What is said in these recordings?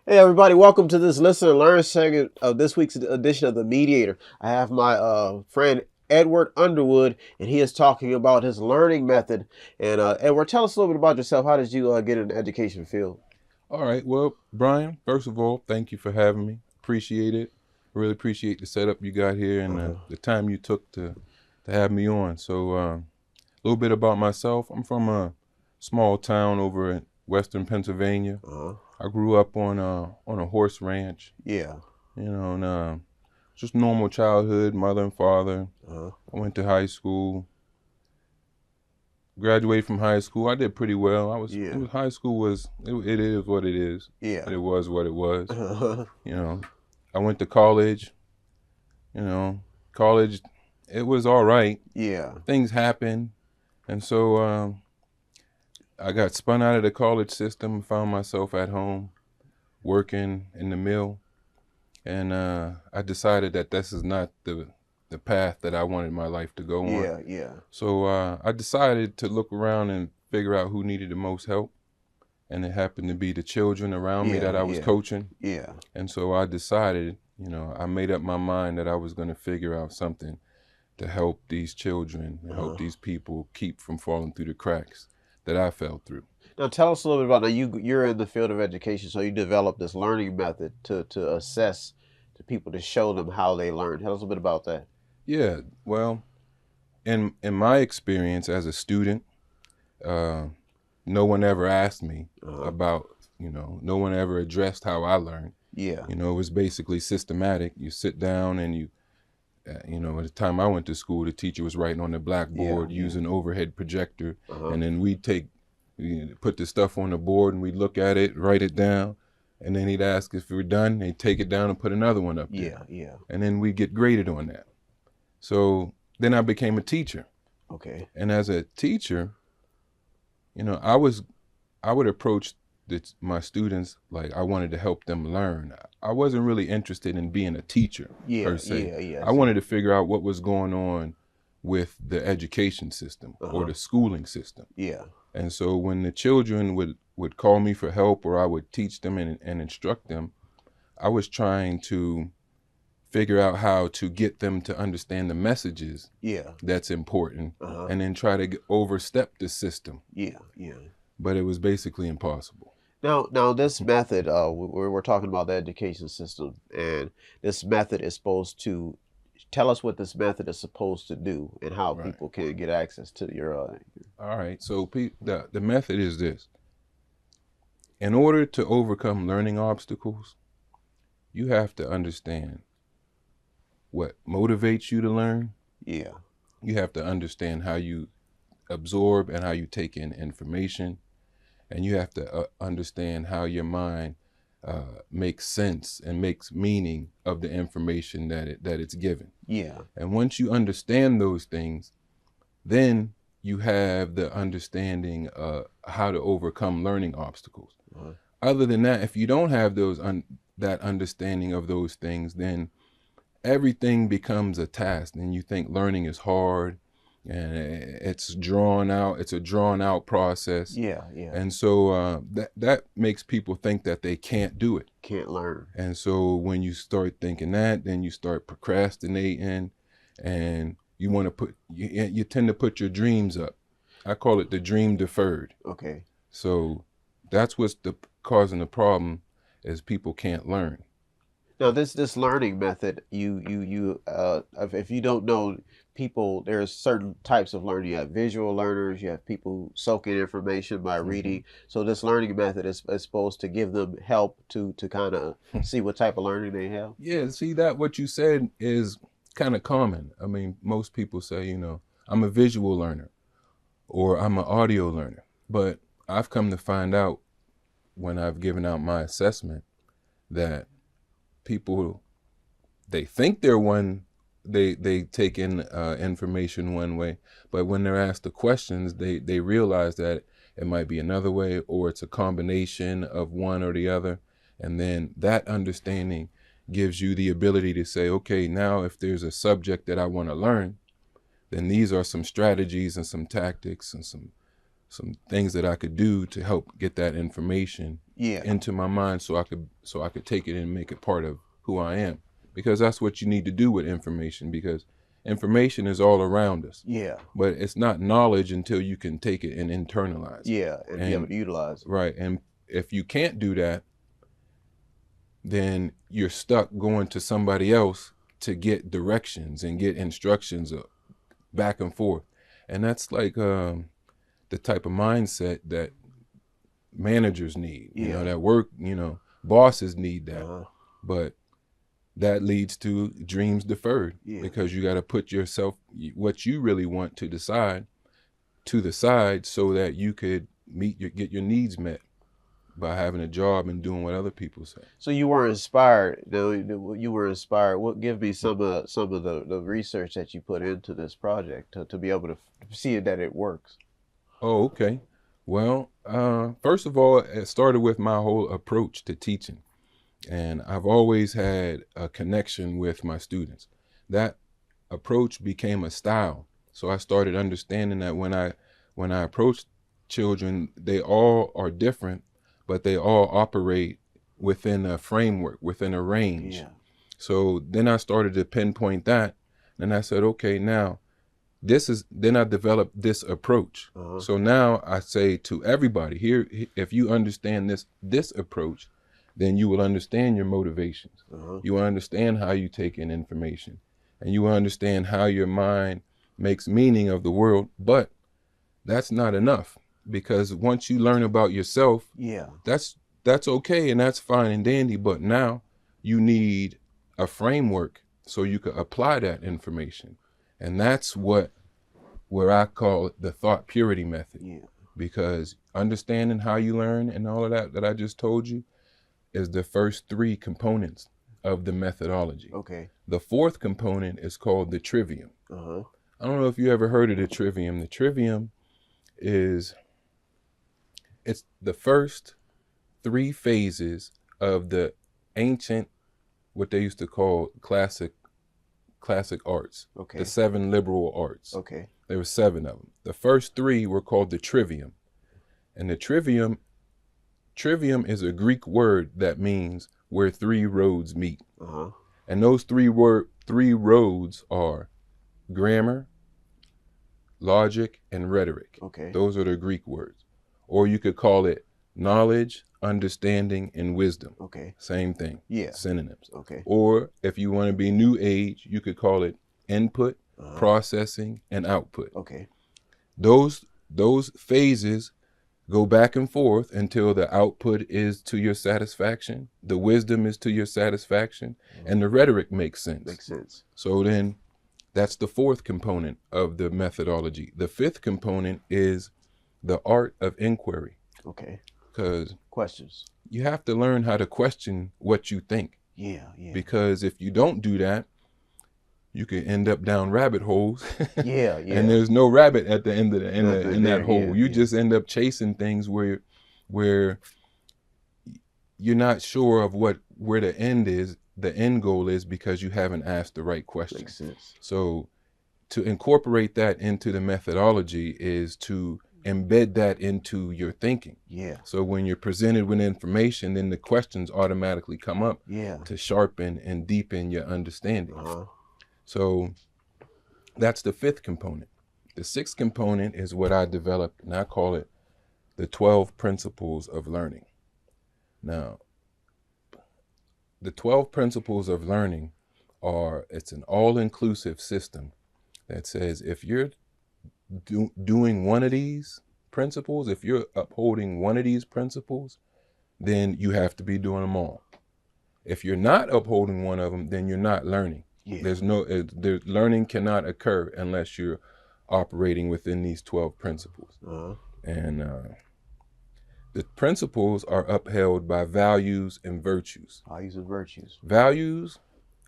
Hey everybody, welcome to this listen and learn segment of this week's edition of the Mediator. I have my friend Edward Underwood, and he is talking about his learning method. And Edward, tell us a little bit about yourself. How did you get in the education field? All right. Well, Brian, first of all, thank you for having me. Appreciate it. Really appreciate the setup you got here and Uh-huh. the time you took to have me on. So, a little bit about myself. I'm from a small town over in Western Pennsylvania. Uh-huh. I grew up on a horse ranch, Yeah. and just normal childhood, mother and father. Uh-huh. I went to high school, graduated from high school. I did pretty well. It Yeah. was high school was it is what it is. Yeah. It was what it was. Uh-huh. You know, I went to college. You know, college, it was all right. Yeah. Things happened, and so I got spun out of the college system. Found myself at home working in the mill, and I decided that this is not the path that I wanted my life to go on. Yeah. Yeah. So I decided to look around and figure out who needed the most help, and it happened to be the children around me Yeah. that I was Yeah. coaching. Yeah. And so I decided, I made up my mind that I was going to figure out something to help these children and help Uh-huh. these people keep from falling through the cracks that I fell through. Now tell us a little bit about now you're in the field of education, so you developed this learning method to assess the people to show them how they learn. Tell us a bit about that. Yeah, well, in my experience as a student, uh, no one ever asked me Uh-huh. about, no one ever addressed how I learned. Yeah. It was basically systematic. You sit down and at the time I went to school, the teacher was writing on the Yeah. blackboard Yeah. using overhead projector, Uh-huh. and then we'd put the stuff on the board and we'd look at it, write it down, and then he'd ask if we're done. They'd take it down and put another one up there, Yeah. Yeah. and then we'd get graded on that. So then I became a teacher, Okay. and as a teacher, I would approach my students like I wanted to help them learn. I wasn't really interested in being a teacher Yeah. per se. Yeah. Yeah. I I see. wanted to figure out what was going on with the education system or Uh-huh. the schooling system. Yeah. And so when the children would call me for help or I would teach them and instruct them, I was trying to figure out how to get them to understand the messages Yeah. that's important Uh-huh. and then try to overstep the system. Yeah. Yeah. But it was basically impossible. Now, this method, we're talking about the education system, and this method is supposed to tell us what this method is supposed to do and how Right. people can get access to your. All right. So the method is this. In order to overcome learning obstacles, you have to understand what motivates you to learn. Yeah. You have to understand how you absorb and how you take in information. And you have to understand how your mind makes sense and makes meaning of the information that it's given. Yeah. And once you understand those things, then you have the understanding how to overcome learning obstacles. Uh-huh. Other than that, if you don't have that understanding of those things, then everything becomes a task, and you think learning is hard, and it's drawn out. It's a drawn out process, Yeah. Yeah. and so that makes people think that they can't do it. Can't learn. And so when you start thinking that, then you start procrastinating, and you tend to put your dreams up. I call it the dream deferred. Okay. So that's what's causing the problem is people can't learn. Now, this learning method, if you don't know, people, there's certain types of learning. You have visual learners, you have people who soak in information by reading. So this learning method is supposed to give them help to kind of see what type of learning they have. Yeah, see that what you said is kind of common. I mean, most people say, I'm a visual learner or I'm an audio learner. But I've come to find out when I've given out my assessment that people, they think they're one, they take in information one way, but when they're asked the questions, they realize that it might be another way, or it's a combination of one or the other. And then that understanding gives you the ability to say, okay, now if there's a subject that I want to learn, then these are some strategies and some tactics and some things that I could do to help get that information Yeah. into my mind so I could take it and make it part of who I am. Because that's what you need to do with information, because information is all around us. Yeah. But it's not knowledge until you can take it and internalize it. Yeah, and be able to utilize it. Right. And if you can't do that, then you're stuck going to somebody else to get directions and get instructions back and forth. And that's like the type of mindset that managers need, you know, that work, you know, bosses need that. But that leads to dreams deferred, because you got to put yourself, what you really want to decide, to the side so that you could get your needs met by having a job and doing what other people say. So you were inspired. You were inspired. What give me some of the research that you put into this project to be able to see that it works. Oh, okay. Well, first of all, it started with my whole approach to teaching, and I've always had a connection with my students. That approach became a style. So I started understanding that when I approach children, they all are different, but they all operate within a framework, within a range. Yeah. So then I started to pinpoint that, and I said, okay, now then I developed this approach. So now I say to everybody here, if you understand this approach, then you will understand your motivations. You will understand how you take in information, and you will understand how your mind makes meaning of the world. But that's not enough, because once you learn about yourself, that's okay and that's fine and dandy. But now you need a framework so you can apply that information. And that's where I call it the thought purity method. Because understanding how you learn and all of that I just told you is the first three components of the methodology. Okay. The fourth component is called the trivium. I don't know if you ever heard of the trivium. The trivium it's the first three phases of the ancient, what they used to call classic arts. Okay. The 7 liberal arts. Okay. There were 7 of them. The first 3 were called the trivium. And the trivium is a Greek word that means where 3 roads meet. And those three roads are grammar, logic, and rhetoric. Okay. Those are the Greek words. Or you could call it knowledge, understanding, and wisdom. Okay. Same thing. Yeah. Synonyms. Okay. Or if you want to be new age, you could call it input, processing, and output. Okay. Those phases go back and forth until the output is to your satisfaction, the wisdom is to your satisfaction, and the rhetoric makes sense. Makes sense. So then that's the fourth component of the methodology. The fifth component is the art of inquiry. Okay. Because questions. You have to learn how to question what you think. Yeah. Because if you don't do that, you could end up down rabbit holes. Yeah. And there's no rabbit at the end of in that hole. You just end up chasing things where you're not sure of where the end goal is, because you haven't asked the right question. Makes sense. So to incorporate that into the methodology is to embed that into your thinking. Yeah. So when you're presented with information, then the questions automatically come up to sharpen and deepen your understanding. So that's the fifth component. The sixth component is what I developed, and I call it the 12 principles of learning. Now, the 12 principles of learning it's an all-inclusive system that says if you're doing one of these principles, if you're upholding one of these principles, then you have to be doing them all. If you're not upholding one of them, then you're not learning. Learning cannot occur unless you're operating within these 12 principles. And the principles are upheld by values and virtues. Values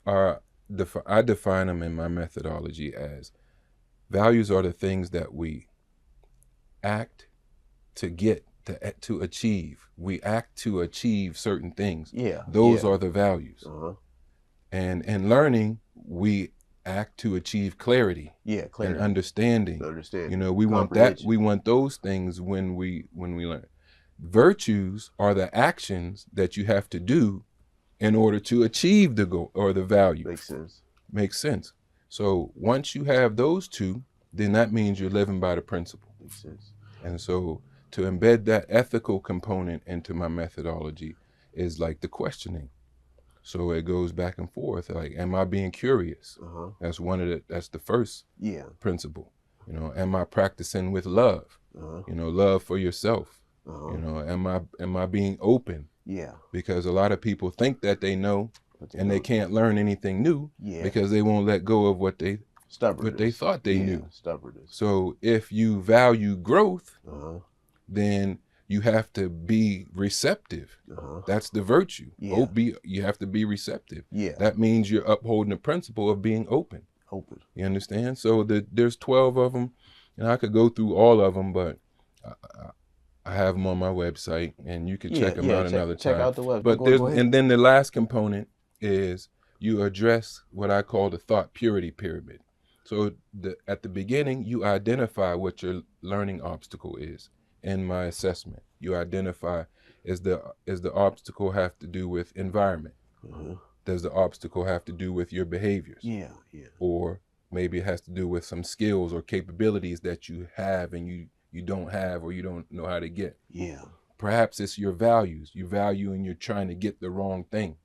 are, I define them in my methodology as, values are the things that we act to get, to achieve. We act to achieve certain things. Those are the values. And in learning, we act to achieve clarity. And understanding. You know, we want that. We want those things when we learn. Virtues are the actions that you have to do in order to achieve the goal or the value. Makes sense. Makes sense. So once you have those two, then that means you're living by the principle. Makes sense. And so to embed that ethical component into my methodology is like the questioning. So it goes back and forth. Like, am I being curious? That's that's the first principle. You know, am I practicing with love? You know, love for yourself. You know, am I being open? Yeah. Because a lot of people think that they know and they can't learn anything new because they won't let go of what they thought they knew. Stubbornness. So if you value growth, then you have to be receptive. That's the virtue. You have to be receptive. That means you're upholding the principle of being open. You understand? So there's 12 of them, and I could go through all of them, but I have them on my website, and you can check them out another time. Check out the website. But and then the last component is you address what I call the thought purity pyramid. So at the beginning, you identify what your learning obstacle is. In my assessment, you identify, is the obstacle have to do with environment? Does the obstacle have to do with your behaviors? Or maybe it has to do with some skills or capabilities that you have and you don't have or you don't know how to get. Perhaps it's your values. You value and you're trying to get the wrong thing.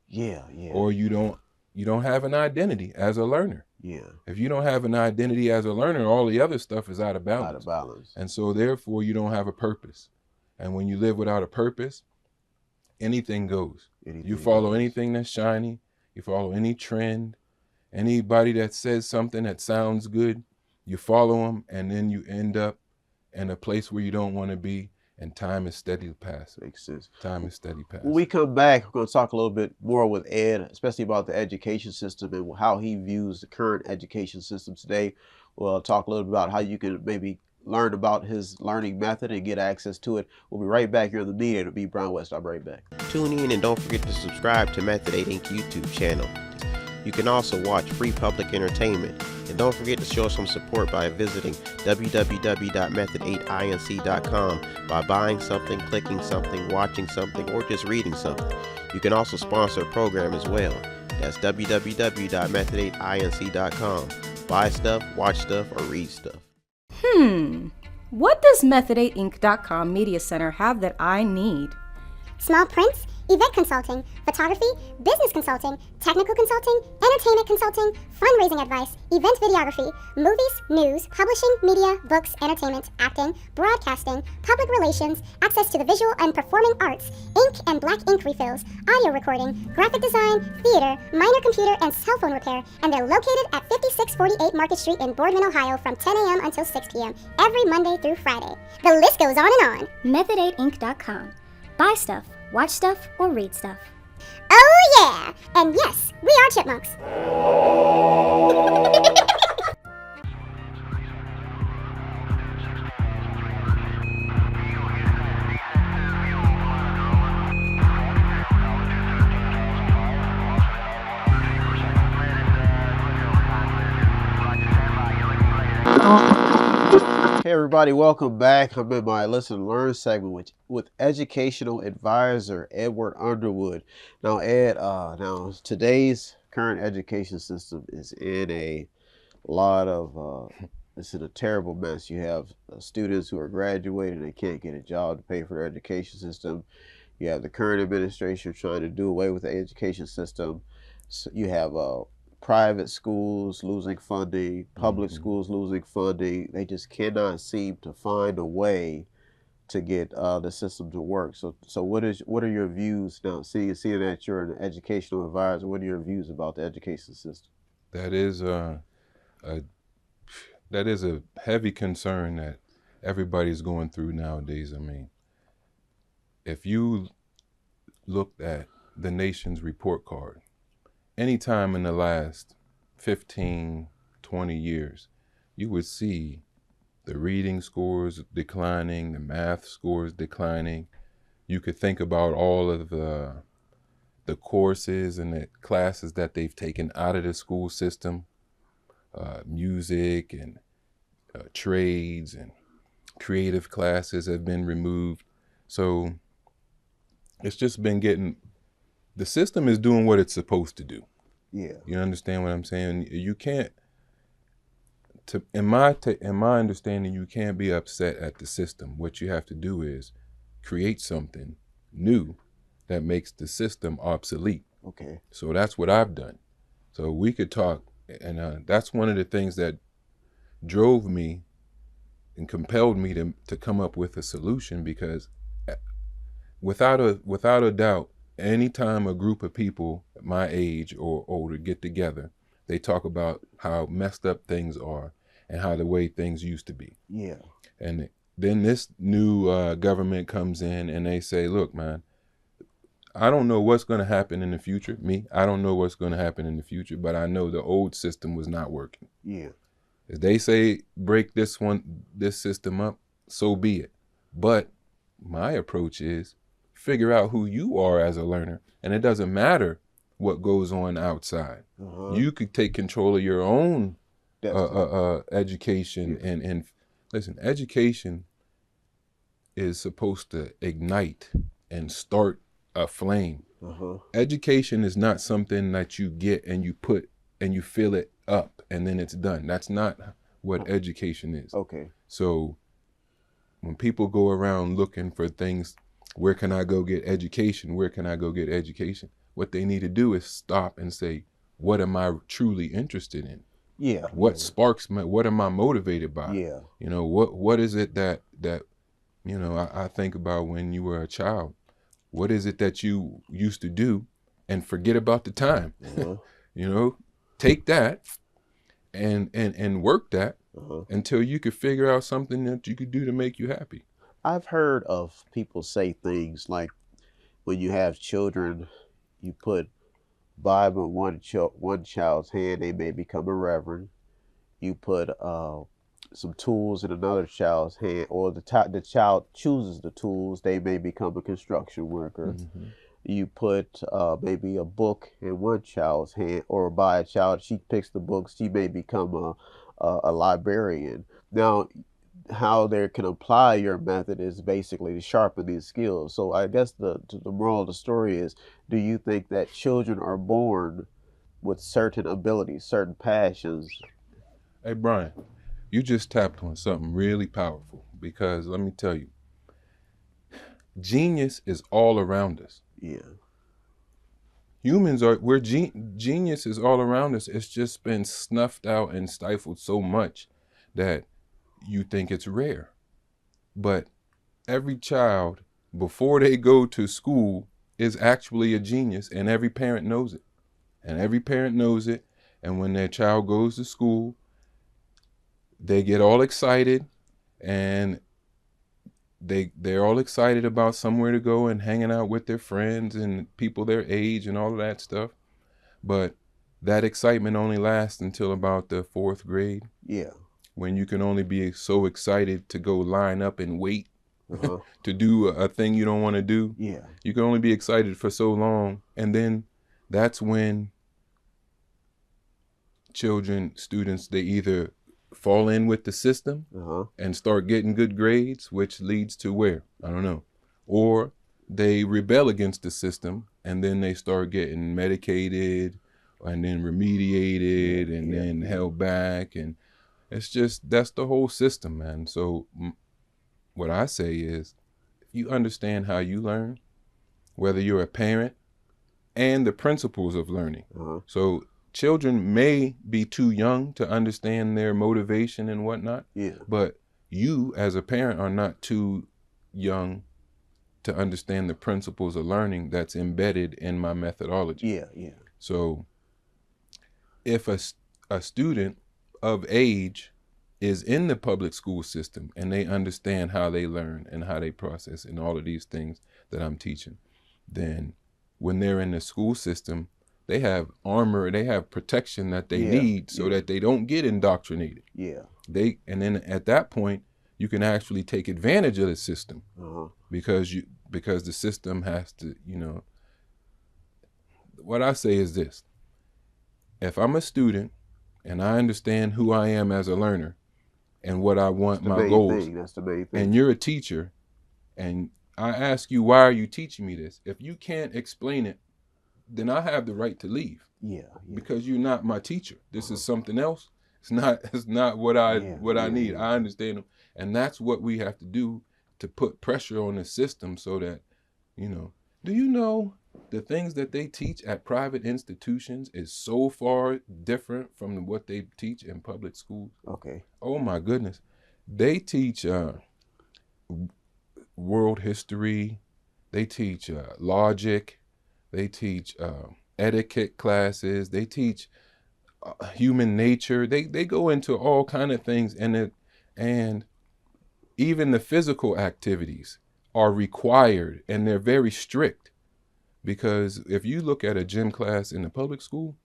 Or you don't have an identity as a learner. If you don't have an identity as a learner, all the other stuff is out of balance. And so therefore you don't have a purpose. And when you live without a purpose, anything goes. You follow anything that's shiny, you follow any trend, anybody that says something that sounds good, you follow them, and then you end up in a place where you don't want to be, and time is steady passing. Makes sense. Time is steady passing. When we come back, we're going to talk a little bit more with Ed, especially about the education system and how he views the current education system today. We'll talk a little bit about how you can maybe learn about his learning method and get access to it. We'll be right back here in the Mediator. Be Brown West. I'll be right back. Tune in and don't forget to subscribe to Method 8 Inc. YouTube channel. You can also watch free public entertainment. And don't forget to show some support by visiting www.method8inc.com by buying something, clicking something, watching something, or just reading something. You can also sponsor a program as well. That's www.method8inc.com. Buy stuff, watch stuff, or read stuff. What does Method8inc.com Media Center have that I need? Small prints, event consulting, photography, business consulting, technical consulting, entertainment consulting, fundraising advice, event videography, movies, news, publishing, media, books, entertainment, acting, broadcasting, public relations, access to the visual and performing arts, ink and black ink refills, audio recording, graphic design, theater, minor computer and cell phone repair, and they're located at 5648 Market Street in Boardman, Ohio from 10 a.m. until 6 p.m. every Monday through Friday. The list goes on and on. Method8inc.com. Buy stuff, watch stuff, or read stuff. Oh yeah! And yes, we are chipmunks. Hey everybody, welcome back. I'm in my Listen and Learn segment with Educational Advisor Edward Underwood. Now Ed, today's current education system is in a lot of, it's in a terrible mess. You have students who are graduating, they can't get a job to pay for their education system. You have the current administration trying to do away with the education system. So you have private schools losing funding, public schools losing funding. They just cannot seem to find a way to get the system to work. So what are your views now? Seeing that you're an educational advisor, what are your views about the education system? That is a heavy concern that everybody's going through nowadays. I mean, if you looked at the nation's report card, anytime in the last 15, 20 years, you would see the reading scores declining, the math scores declining. You could think about all of the courses and the classes that they've taken out of the school system, music and trades and creative classes have been removed. So it's just been getting, the system is doing what it's supposed to do. Yeah. You understand what I'm saying? You can't, in my understanding, you can't be upset at the system. What you have to do is create something new that makes the system obsolete. Okay. So that's what I've done. So we could talk, and that's one of the things that drove me and compelled me to come up with a solution, because without a doubt, anytime a group of people my age or older get together, they talk about how messed up things are and how the way things used to be. Yeah. And then this new government comes in and they say, look, man, I don't know what's going to happen in the future. I don't know what's going to happen in the future, but I know the old system was not working. Yeah. If they say break this system up, so be it. But my approach is figure out who you are as a learner, and it doesn't matter what goes on outside. You could take control of your own education. And listen, education is supposed to ignite and start a flame. Education is not something that you get and you put and you fill it up and then it's done. That's not what education is. Okay. So when people go around looking for things, where can I go get education? Where can I go get education? What they need to do is stop and say, what am I truly interested in? Yeah. What sparks me? What am I motivated by? Yeah. You know, what is it that you know, I think about when you were a child. What is it that you used to do and forget about the time? You know, take that and work that until you could figure out something that you could do to make you happy. I've heard of people say things like, when you have children, you put Bible in one child's hand, they may become a reverend. You put some tools in another child's hand, or the child chooses the tools, they may become a construction worker. You put maybe a book in one child's hand, or by a child, she picks the books, she may become a librarian. Now, how they can apply your method is basically to sharpen these skills. So I guess the moral of the story is, do you think that children are born with certain abilities, certain passions? Hey, Brian, you just tapped on something really powerful, because let me tell you, genius is all around us. Yeah. Humans genius is all around us. It's just been snuffed out and stifled so much that you think it's rare. But every child, before they go to school, is actually a genius, and every parent knows it. And when their child goes to school, they get all excited, and they're all excited about somewhere to go and hanging out with their friends and people their age and all of that stuff. But that excitement only lasts until about the 4th grade. Yeah. When you can only be so excited to go line up and wait to do a thing you don't want to do. Yeah. You can only be excited for so long. And then that's when students, they either fall in with the system and start getting good grades, which leads to where? I don't know. Or they rebel against the system, and then they start getting medicated and then remediated and then held back. And it's just, that's the whole system, man. So what I say is, if you understand how you learn, whether you're a parent, and the principles of learning. So children may be too young to understand their motivation and whatnot, but you as a parent are not too young to understand the principles of learning that's embedded in my methodology. So if a student of age is in the public school system and they understand how they learn and how they process and all of these things that I'm teaching, then when they're in the school system, they have armor, they have protection that they need so that they don't get indoctrinated. And then at that point, you can actually take advantage of the system because the system has to, you know. What I say is this: if I'm a student and I understand who I am as a learner and what I want, my goals, that's the main thing. and you're a teacher and I ask you, why are you teaching me this? If you can't explain it, then I have the right to leave. Yeah. Because you're not my teacher. This is something else. It's not what I need. Yeah. I understand them. And that's what we have to do to put pressure on the system so that, do you know the things that they teach at private institutions is so far different from what they teach in public schools? Okay. Oh my goodness. They teach world history. They teach logic. They teach etiquette classes. They teach human nature. They go into all kind of things, and even the physical activities are required, and they're very strict, because if you look at a gym class in the public school,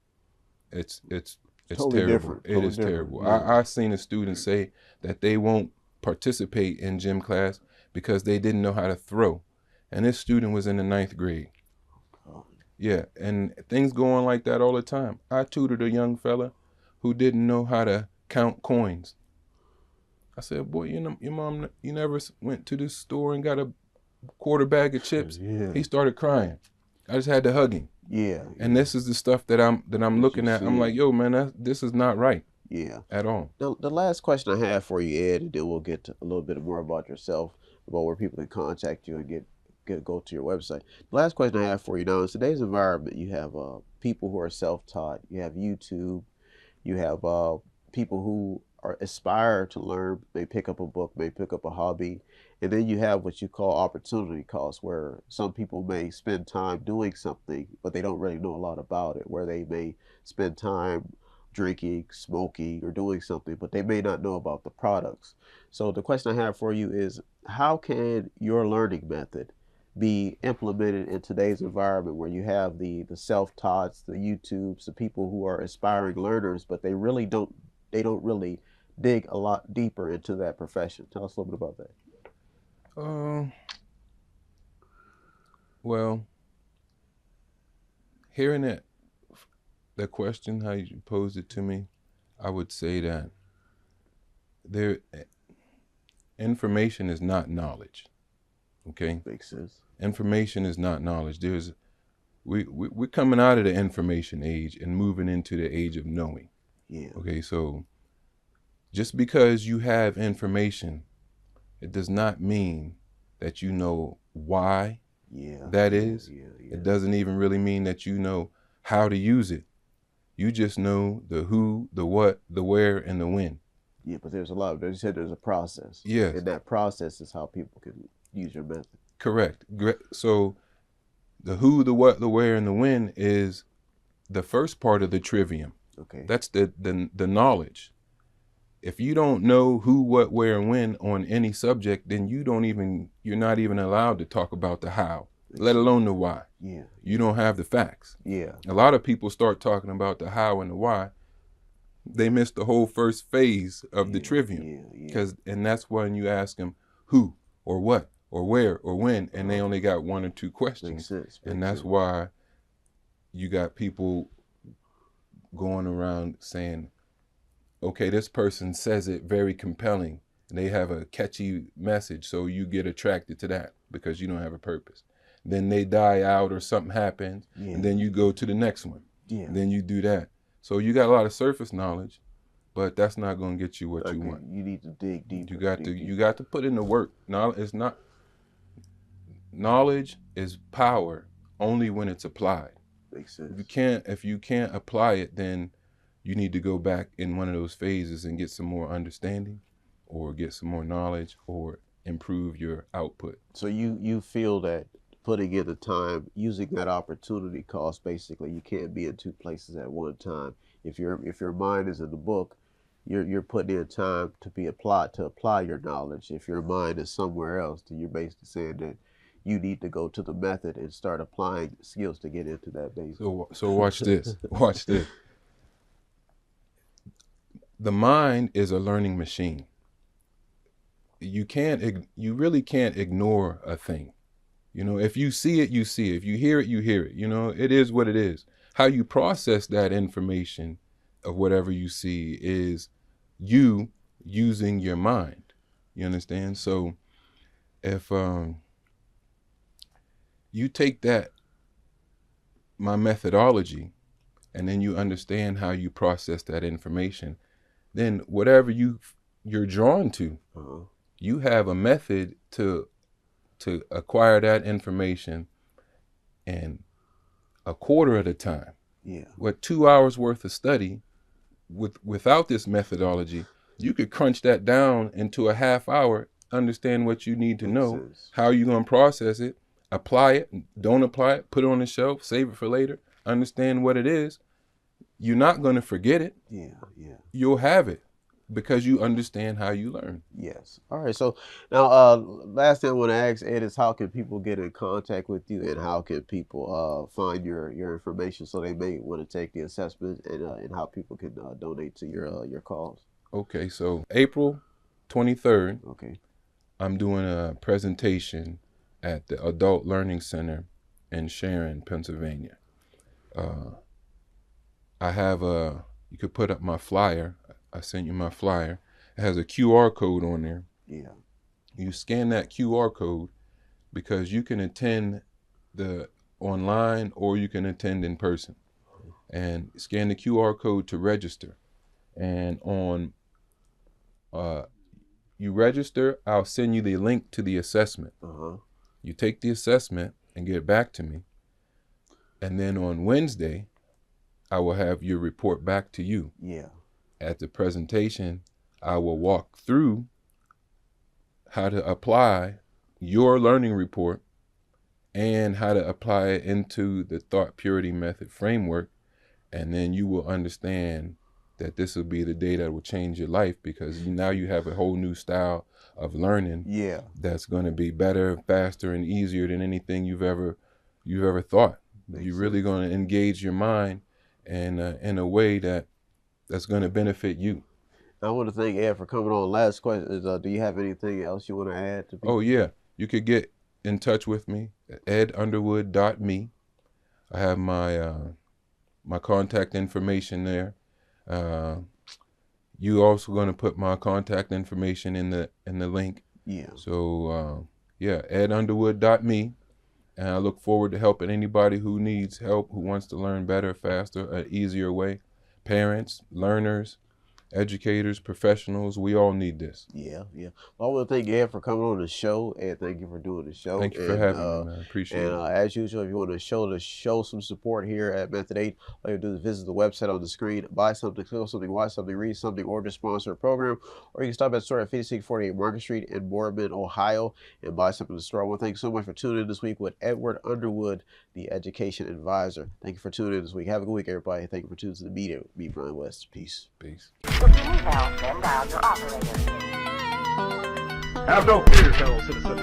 it's Totally terrible. different. It is Totally terrible. different. I've seen a student say that they won't participate in gym class because they didn't know how to throw, and this student was in the 9th grade. Yeah, and things go on like that all the time. I tutored a young fella who didn't know how to count coins. I said, boy, your mom, you never went to the store and got a quarter bag of chips? Yeah. He started crying. I just had to hug him. Yeah. And this is the stuff that I'm looking at. I'm like, yo, man, this is not right. Yeah. At all. The last question I have for you, Ed, and then we'll get to a little bit more about yourself, about where people can contact you and go to your website. The last question I have for you now, in today's environment, you have people who are self-taught. You have YouTube. You have people who aspire to learn, may pick up a book, may pick up a hobby. And then you have what you call opportunity costs, where some people may spend time doing something, but they don't really know a lot about it, where they may spend time drinking, smoking, or doing something, but they may not know about the products. So the question I have for you is, how can your learning method be implemented in today's environment, where you have the self-taughts, the YouTubes, the people who are aspiring learners, but they don't really dig a lot deeper into that profession? Tell us a little bit about that. Well, hearing the question, how you posed it to me, I would say that information is not knowledge. Okay? Makes sense. Information is not knowledge. We're coming out of the information age and moving into the age of knowing. Yeah. Okay, so just because you have information, it does not mean that you know why that is. It doesn't even really mean that you know how to use it. You just know the who, the what, the where, and the when. Yeah, but there's you said there's a process. Yes. And that process is how people can use your method. Correct. So the who, the what, the where, and the when is the first part of the trivium. Okay. That's the knowledge. If you don't know who, what, where, and when on any subject, then you're not even allowed to talk about the how, let alone the why. Yeah. You don't have the facts. Yeah. A lot of people start talking about the how and the why. They miss the whole first phase of the trivium. And that's when you ask them who or what or where or when, and they only got one or two questions. Makes sense. And that's why you got people going around saying, okay, this person says it very compelling, and they have a catchy message, so you get attracted to that because you don't have a purpose. Then they die out or something happens, and then you go to the next one. Yeah. And then you do that. So you got a lot of surface knowledge, but that's not going to get you what you want. You need to dig deeper. You got to put in the work. Knowledge is power only when it's applied. Makes sense. If you can't apply it, then you need to go back in one of those phases and get some more understanding, or get some more knowledge, or improve your output. So you feel that putting in the time, using that opportunity cost, basically, you can't be in two places at one time. If your mind is in the book, you're putting in time to apply your knowledge. If your mind is somewhere else, then you're basically saying that you need to go to the method and start applying skills to get into that base. So watch this. Watch this. The mind is a learning machine. You really can't ignore a thing. If you see it, you see it. If you hear it, you hear it. It is what it is. How you process that information of whatever you see is you using your mind. You understand? So if you take that, my methodology, and then you understand how you process that information, then whatever you're drawn to, you have a method to acquire that information in a quarter of the time. Yeah. What 2 hours worth of study without this methodology, you could crunch that down into a half hour, understand what you need to know, how you're going to process it, apply it, don't apply it, put it on the shelf, save it for later, understand what it is. You're not going to forget it. Yeah, yeah. You'll have it because you understand how you learn. Yes. All right. So now, last thing I want to ask, Ed, is how can people get in contact with you, and how can people find your information so they may want to take the assessment, and how people can donate to your cause? Okay. So April 23rd, Okay. I'm doing a presentation at the Adult Learning Center in Sharon, Pennsylvania. I have you could put up my flyer. I sent you my flyer. It has a QR code on there. Yeah. You scan that QR code because you can attend the online or you can attend in person. And scan the QR code to register. And on you register, I'll send you the link to the assessment. You take the assessment and get it back to me. And then on Wednesday, I will have your report back to you. Yeah. At the presentation, I will walk through how to apply your learning report and how to apply it into the thought purity method framework. And then you will understand that this will be the day that will change your life, because now you have a whole new style of learning. Yeah. That's going to be better, faster, and easier than anything you've ever thought. You're really going to engage your mind and in a way that's going to benefit you. I want to thank Ed for coming on. Last question is, do you have anything else you want to add to people? Oh yeah, you could get in touch with me at edunderwood.me. I have my my contact information there. You also going to put my contact information in the link. Yeah. So yeah, edunderwood.me. And I look forward to helping anybody who needs help, who wants to learn better, faster, an easier way. Parents, learners, educators, professionals, we all need this. Yeah, yeah. Well, I want to thank Ed for coming on the show. Ed, thank you for doing the show. Thank you for having me, man. I appreciate it. And as usual, if you want to show some support here at Method 8, all you do is visit the website on the screen, buy something, click something, watch something, read something, or just sponsor a program. Or you can stop at the store at 5648 Market Street in Boardman, Ohio, and buy something in the store. I want to thank you so much for tuning in this week with Edward Underwood, the Education Advisor. Thank you for tuning in this week. Have a good week, everybody. Thank you for tuning to the Mediator. Me, Brian West. Peace. Peace. Have no fear, fellow citizens.